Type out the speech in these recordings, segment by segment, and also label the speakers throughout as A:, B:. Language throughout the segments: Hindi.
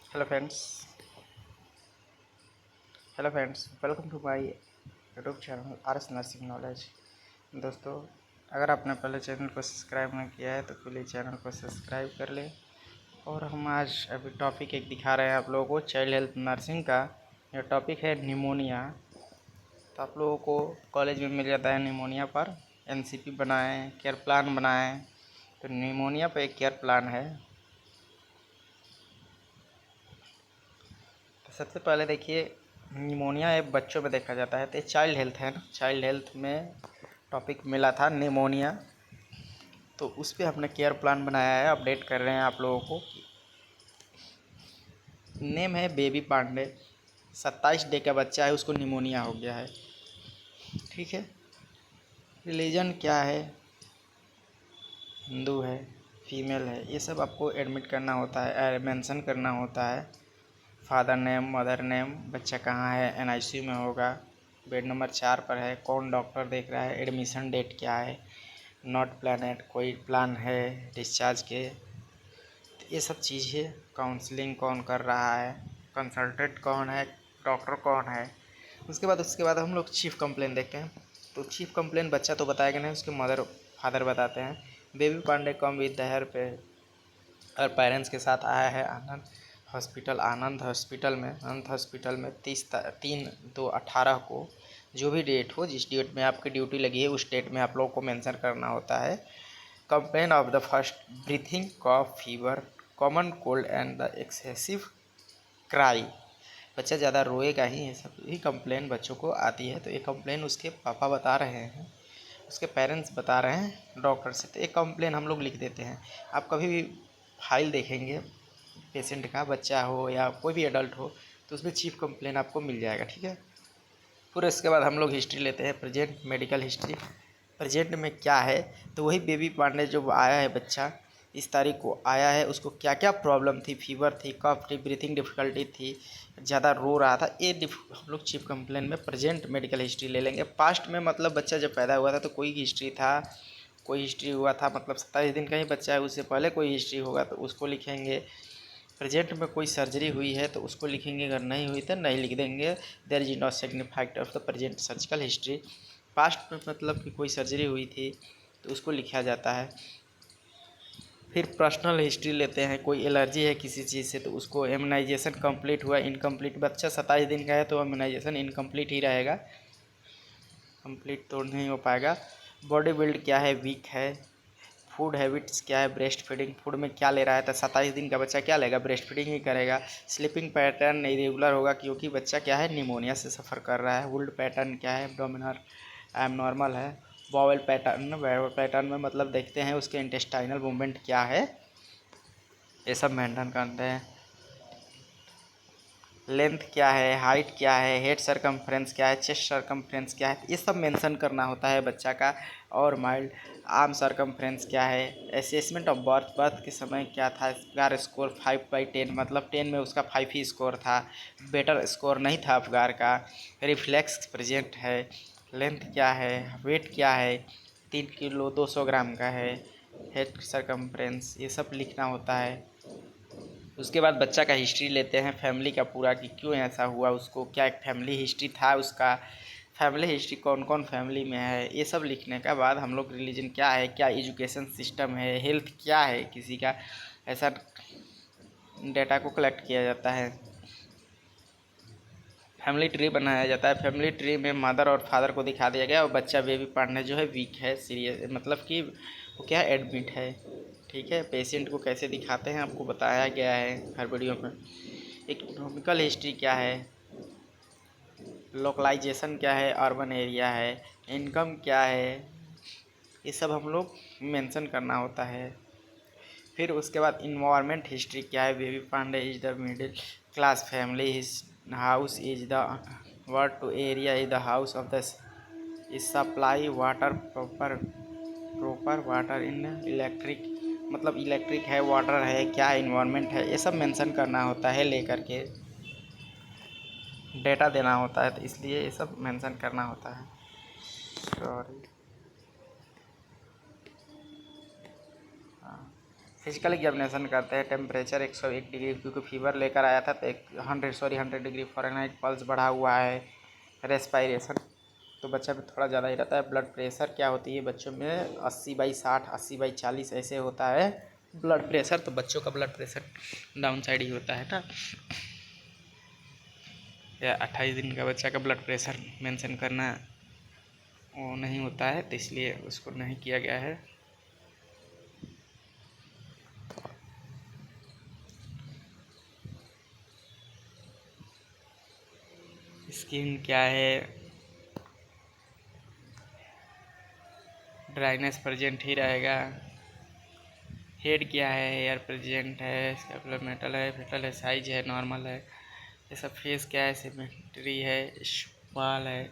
A: Hello friends welcome to my YouTube channel R S nursing knowledge. दोस्तों, अगर आपने पहले चैनल को सब्सक्राइब नहीं किया है तो प्लीज़ चैनल को सब्सक्राइब कर ले। और हम आज अभी टॉपिक एक दिखा रहे हैं आप लोगों को चाइल्ड हेल्थ नर्सिंग का। यह टॉपिक है निमोनिया। तो आप लोगों को कॉलेज में मिल जाता है निमोनिया पर एनसीपी बनाएं, केयर प्लान बनाएं। तो निमोनिया पर एक केयर प्लान है। तो सबसे पहले देखिए, निमोनिया एक बच्चों में देखा जाता है, तो चाइल्ड हेल्थ है ना। चाइल्ड हेल्थ में टॉपिक मिला था निमोनिया, तो उस पर हमने केयर प्लान बनाया है, अपडेट कर रहे हैं आप लोगों को। नेम है बेबी पांडे। 27 डे का बच्चा है, उसको निमोनिया हो गया है। ठीक है। रिलीजन क्या है, हिंदू है, फीमेल है, ये सब आपको एडमिट करना होता है, मेंशन करना होता है। फादर नेम, मदर नेम, बच्चा कहाँ है, एनआईसीयू में होगा, बेड नंबर 4 पर है, कौन डॉक्टर देख रहा है, एडमिशन डेट क्या है, नॉट प्लानेट कोई प्लान है डिस्चार्ज के, तो ये सब चीज़ें। काउंसलिंग कौन कर रहा है, कंसल्टेंट कौन है, डॉक्टर कौन है। उसके बाद हम लोग चीफ कंप्लेन देखते हैं। तो चीफ कंप्लेन बच्चा तो बताएगा नहीं, उसके मदर फादर बताते हैं। बेबी पांडे कम विद दहर पे और पेरेंट्स के साथ आया है आनंद हॉस्पिटल में 3/2/18 को, जो भी डेट हो, जिस डेट में आपकी ड्यूटी लगी है उस डेट में आप लोग को मेंशन करना होता है। Complain of the first breathing, cough, fever, common cold and the excessive cry. बच्चा ज़्यादा रोएगा ही, ये सब ही कंप्लेन बच्चों को आती है। तो ये कंप्लेन उसके पापा बता रहे हैं, उसके पेरेंट्स बता रहे हैं डॉक्टर से। तो एक कंप्लेन हम लोग लिख देते हैं। आप कभी भी फाइल देखेंगे पेशेंट का, बच्चा हो या कोई भी एडल्ट हो, तो उसमें चीफ कंप्लेन आपको मिल जाएगा। ठीक है। फिर इसके बाद हम लोग हिस्ट्री लेते हैं, प्रेजेंट मेडिकल हिस्ट्री। प्रेजेंट में क्या है, तो वही बेबी पांडे जो आया है बच्चा, इस तारीख को आया है, उसको क्या क्या प्रॉब्लम थी, फीवर थी, कफ थी, ब्रीथिंग डिफ़िकल्टी थी, ज़्यादा रो रहा था, ये हम लोग चीफ कंप्लेन में प्रेजेंट मेडिकल हिस्ट्री ले लेंगे। पास्ट में मतलब बच्चा जब पैदा हुआ था तो कोई हिस्ट्री था, कोई हिस्ट्री हुआ था, मतलब 27 दिन का ही बच्चा है, उससे पहले कोई हिस्ट्री होगा तो उसको लिखेंगे। प्रेजेंट में कोई सर्जरी हुई है तो उसको लिखेंगे, अगर नहीं हुई तो नहीं लिख देंगे। There is not signified of the present surgical history. Past में मतलब कि कोई सर्जरी हुई थी तो उसको लिखा जाता है। फिर पर्सनल हिस्ट्री लेते हैं, कोई एलर्जी है किसी चीज़ से तो उसको, इम्यूनाइजेशन कंप्लीट हुआ, इनकम्प्लीट, बच्चा 27 दिन का है तो इम्यूनाइजेशन इनकम्प्लीट ही रहेगा, कंप्लीट तो नहीं हो पाएगा। बॉडी बिल्ड क्या है, वीक है। फूड हैबिट्स क्या है, ब्रेस्ट फीडिंग, फूड में क्या ले रहा है, तो 27 दिन का बच्चा क्या लेगा, ब्रेस्ट फीडिंग ही करेगा। स्लीपिंग पैटर्न इरेगुलर होगा क्योंकि बच्चा क्या है, निमोनिया से सफ़र कर रहा है। वुल्ड पैटर्न क्या है, एब्डोमिनल एबनॉर्मल है। बाउल पैटर्न में मतलब देखते हैं उसके इंटेस्टाइनल मूवमेंट क्या है, ये सब मेंटेन करते हैं। लेंथ क्या है, हाइट क्या है, हेड सरकमफ्रेंस क्या है, चेस्ट सरकमफ्रेंस क्या है, ये सब मेंशन करना होता है बच्चा का। और माइल्ड आर्म सरकमफ्रेंस क्या है। असेसमेंट ऑफ बर्थ के समय क्या था, अफगार स्कोर 5/10, मतलब 10 में उसका 5 ही स्कोर था, बेटर स्कोर नहीं था अफगार का। रिफ्लेक्स प्रेजेंट है। लेंथ क्या है, वेट क्या है, 3 किलो 200 ग्राम का है। हेड सरकमफ्रेंस, ये सब लिखना होता है। उसके बाद बच्चा का हिस्ट्री लेते हैं, फैमिली का पूरा, कि क्यों ऐसा हुआ, उसको क्या एक फैमिली हिस्ट्री था उसका, फैमिली हिस्ट्री कौन कौन फैमिली में है, ये सब लिखने का बाद हम लोग रिलीजन क्या है, क्या एजुकेशन सिस्टम है, हेल्थ क्या है किसी का, ऐसा डेटा को कलेक्ट किया जाता है। फैमिली ट्री बनाया जाता है। फैमिली ट्री में मदर और फादर को दिखा दिया गया और बच्चा बेबी पार्टनर जो है वीक है, सीरियस, मतलब कि वो क्या एडमिट है। ठीक है। पेशेंट को कैसे दिखाते हैं आपको बताया गया है हर वीडियो में। इकोनॉमिकल हिस्ट्री क्या है, लोकलाइजेशन क्या है, अर्बन एरिया है, इनकम क्या है, ये सब हम लोग मेंशन करना होता है। फिर उसके बाद इन्वायरमेंट हिस्ट्री क्या है, baby Pandey is the middle class family, his house is the word to area is the house of the is supply water proper water in electric, मतलब इलेक्ट्रिक है, वाटर है, क्या इन्वायरमेंट है, ये सब मेंशन करना होता है, लेकर के डेटा देना होता है, तो इसलिए ये सब मेंशन करना होता है। सॉरी। हाँ। फिजिकल एग्जामिनेशन करते हैं। टेम्परेचर 101 डिग्री, क्योंकि फीवर लेकर आया था तो 100 डिग्री फ़ारेनहाइट पल्स बढ़ा हुआ है। रेस्पायरेशन तो बच्चा में थोड़ा ज़्यादा ही रहता है। ब्लड प्रेशर क्या होती है बच्चों में 80/60, 80/40 ऐसे होता है ब्लड प्रेशर। तो बच्चों का ब्लड प्रेशर डाउन साइड ही होता है ना। या 28 दिन का बच्चा का ब्लड प्रेशर मेंशन करना वो नहीं होता है, तो इसलिए उसको नहीं किया गया है। स्किन क्या है, ड्राइनेस प्रेजेंट ही रहेगा। हेड क्या है, हेयर प्रेजेंट है, स्कैपुलर मेटल है, फेटल है, साइज है, नॉर्मल है। ये सब फेस क्या है, सिमेट्री है, बाल है।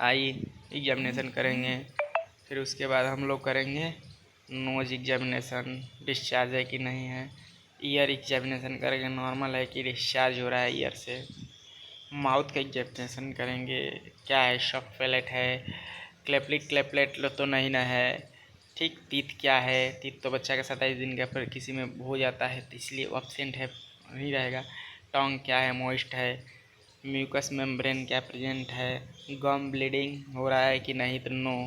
A: आई एग्जामिनेशन करेंगे, फिर उसके बाद हम लोग करेंगे नोज एग्जामिनेशन, डिस्चार्ज है कि नहीं है। ईयर एग्जामिनेशन करेंगे, नॉर्मल है कि डिस्चार्ज हो रहा है ईयर से। माउथ का एग्जामिनेशन करेंगे, क्या है, शॉक पैलेट है, क्लेपलेट तो नहीं ना है। ठीक, टीथ क्या है, टीथ तो बच्चा का 27 दिन का पर किसी में हो जाता है, तो इसलिए एब्सेंट है, नहीं रहेगा। टोंग क्या है, मॉइस्ट है। म्यूकस मेम्ब्रेन क्या प्रेजेंट है। गम ब्लीडिंग हो रहा है कि नहीं, तो नो।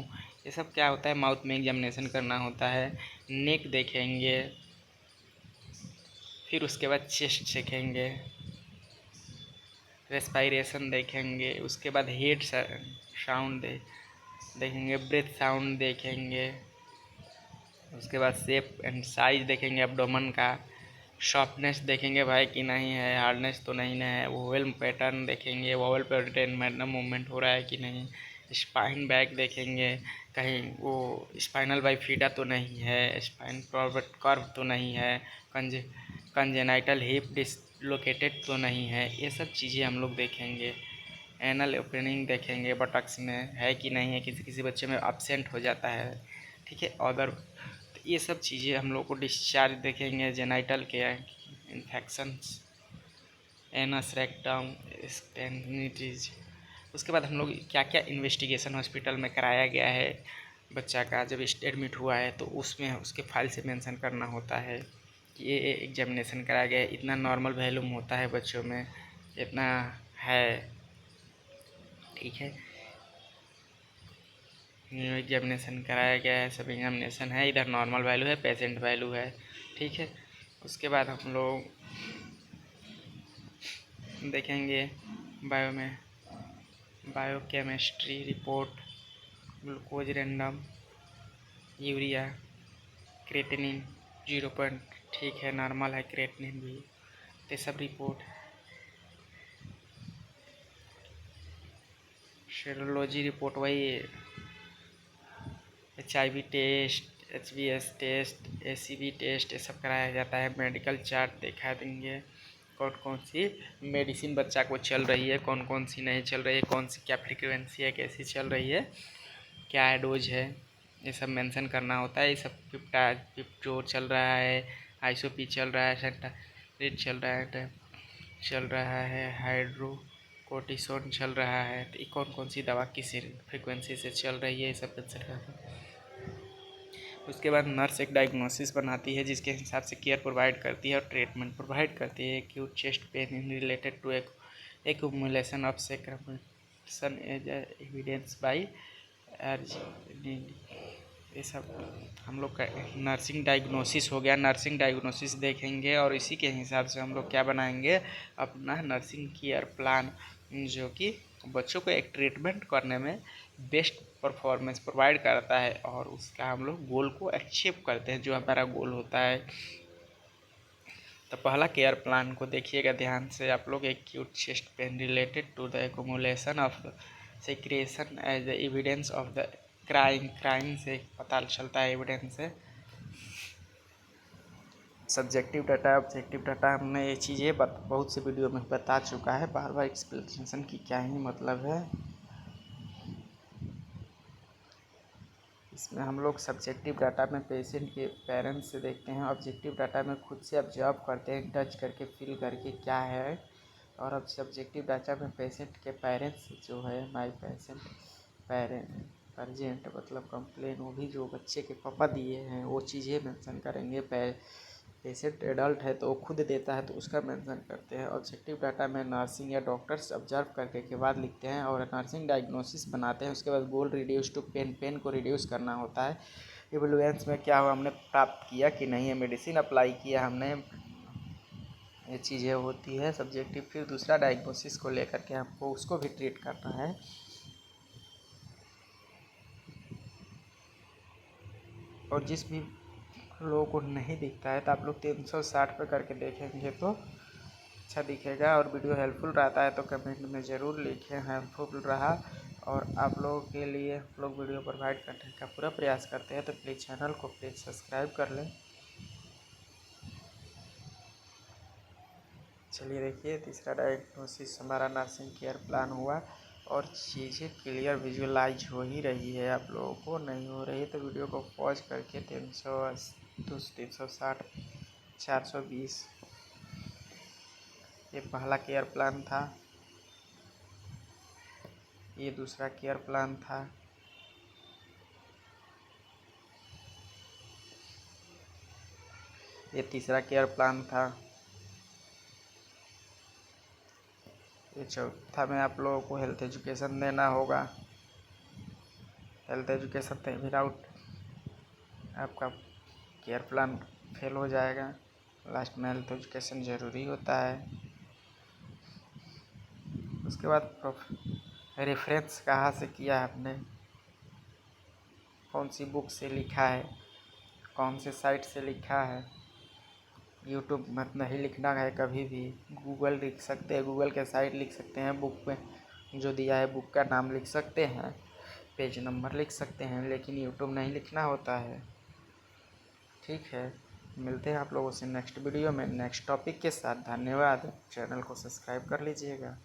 A: ये सब क्या होता है, माउथ में एग्जामिनेशन करना होता है। नेक देखेंगे, फिर उसके बाद चेस्ट देखेंगे, रेस्पायरेशन देखेंगे, उसके बाद हेड साउंड देखेंगे, ब्रेथ साउंड देखेंगे, उसके बाद शेप एंड साइज देखेंगे एब्डोमेन का। सॉफ्टनेस देखेंगे भाई कि नहीं है, हार्डनेस तो नहीं ना है। वोवेल पैटर्न देखेंगे, वोवेल पैटर्न में मूवमेंट हो रहा है कि नहीं। स्पाइन बैक देखेंगे, कहीं वो स्पाइनल बाइफिडा तो नहीं है, स्पाइन कर्व तो नहीं है, कंजेनाइटल हिप डिसलोकेटेड तो नहीं है। ये सब चीज़ें हम लोग देखेंगे। एनल ओपनिंग देखेंगे, बटक्स में है कि नहीं है, किसी किसी बच्चे में एब्सेंट हो जाता है, ठीक है। अदर तो ये सब चीज़ें हम लोग को डिस्चार्ज देखेंगे, जेनाइटल के इन्फेक्शंस, एनस रेक्टम, स्टेनिटीज। उसके बाद हम लोग क्या क्या इन्वेस्टिगेशन हॉस्पिटल में कराया गया है बच्चा का, जब एडमिट हुआ है तो उसमें उसके फाइल से मेंशन करना होता है कि ये एग्जामिनेशन कराया गया है, इतना नॉर्मल वैल्यूम होता है बच्चों में, इतना है, ठीक है। न्यू एग्जामिनेशन कराया गया है, सब एग्जामिनेशन है, इधर नॉर्मल वैल्यू है, पेशेंट वैल्यू है, ठीक है। उसके बाद हम लोग देखेंगे biochemistry report, glucose random, urea, creatinine 0 ठीक है, नॉर्मल है क्रेटिनिन भी, तो सब रिपोर्ट। सेरोलॉजी रिपोर्ट वही HIV test, HBS test, ACV test, ये सब कराया जाता है। मेडिकल चार्ट दिखा देंगे, कौन कौन सी मेडिसिन बच्चा को चल रही है, कौन कौन सी नहीं चल रही है, कौन सी क्या फ्रिक्वेंसी है, कैसी चल रही है, क्या है डोज है, ये सब मेंशन करना होता है। ये सब पिप्टोर चल रहा है, आइसोपी चल रहा है, सेंटारेट चल रहा है, हाइड्रोकोर्टिसोन चल रहा है, तो कौन कौन सी दवा किस फ्रिक्वेंसी से चल रही है, ये सब मेंशन करना है। उसके बाद नर्स एक डायग्नोसिस बनाती है, जिसके हिसाब से केयर प्रोवाइड करती है और ट्रीटमेंट प्रोवाइड करती है। Acute chest pain in related to accumulation of secretion as evidence by ये सब हम लोग का नर्सिंग डायग्नोसिस हो गया। नर्सिंग डायग्नोसिस देखेंगे और इसी के हिसाब से हम लोग क्या बनाएंगे, अपना नर्सिंग केयर प्लान, जो कि बच्चों को एक ट्रीटमेंट करने में बेस्ट परफॉर्मेंस प्रोवाइड करता है, और उसका हम लोग गोल को अचीव करते हैं, जो हमारा गोल होता है। तो पहला केयर प्लान को देखिएगा ध्यान से आप लोग। Acute chest pain related to the accumulation of secretion as the evidence of the crime से पता चलता है, एविडेंस से। सब्जेक्टिव डाटा, ऑब्जेक्टिव डाटा, हमने ये चीज़ें बहुत से वीडियो में बता चुका है, बार बार एक्सप्लेनेशन की क्या ही मतलब है। इसमें हम लोग सब्जेक्टिव डाटा में पेशेंट के पेरेंट्स से देखते हैं, ऑब्जेक्टिव डाटा में खुद से ऑब्जर्व करते हैं, टच करके फील करके क्या है। और अब सब्जेक्टिव डाटा में पेशेंट के पेरेंट्स जो है, माय पेशेंट पेरेंट अर्जेंट मतलब कंप्लेन, वो भी जो बच्चे के पापा दिए हैं वो चीज़ें मेंशन करेंगे। पेशेंट एडल्ट है तो वो खुद देता है तो उसका मेंशन करते हैं। ऑब्जेक्टिव डाटा में नर्सिंग या डॉक्टर्स ऑब्जर्व करके के बाद लिखते हैं और नर्सिंग डायग्नोसिस बनाते हैं। उसके बाद गोल रिड्यूस टू पेन, पेन को रिड्यूस करना होता है। इवैल्यूएंस में क्या हुआ, हमने प्राप्त किया कि नहीं है, मेडिसिन अप्लाई किया हमने, ये चीज़ें होती है सब्जेक्टिव। फिर दूसरा डायग्नोसिस को लेकर के हमको उसको भी ट्रीट करना है। और जिस भी लोगों को नहीं दिखता है तो आप लोग 360 पे करके देखेंगे तो अच्छा दिखेगा। और वीडियो हेल्पफुल रहता है तो कमेंट में ज़रूर लिखें हेल्पफुल रहा। और आप लोगों के लिए हम लोग वीडियो प्रोवाइड करने का पूरा प्रयास करते हैं, तो प्लीज़ चैनल को प्लीज़ सब्सक्राइब कर लें। चलिए देखिए, तीसरा डायग्नोसिस हमारा नर्सिंग केयर प्लान हुआ और चीज़ें क्लियर विजुअलाइज हो ही रही है। आप लोगों को नहीं हो रही है तो वीडियो को पॉज करके 360, 420, ये पहला केयर प्लान था, ये दूसरा केयर प्लान था, ये तीसरा केयर प्लान था, ये चौथा में आप लोगों को हेल्थ एजुकेशन देना होगा। हेल्थ एजुकेशन विदाउट आपका केयर प्लान फेल हो जाएगा। लास्ट में हेल्थ एजुकेशन ज़रूरी होता है। उसके बाद रेफरेंस कहाँ से किया है आपने, कौन सी बुक से लिखा है, कौन से साइट से लिखा है। यूट्यूब मत नहीं लिखना है कभी भी, गूगल लिख सकते हैं, गूगल के साइट लिख सकते हैं, बुक में जो दिया है बुक का नाम लिख सकते हैं, पेज नंबर लिख सकते हैं, लेकिन यूट्यूब नहीं लिखना होता है। ठीक है, मिलते हैं आप लोगों से नेक्स्ट वीडियो में नेक्स्ट टॉपिक के साथ। धन्यवाद, चैनल को सब्सक्राइब कर लीजिएगा।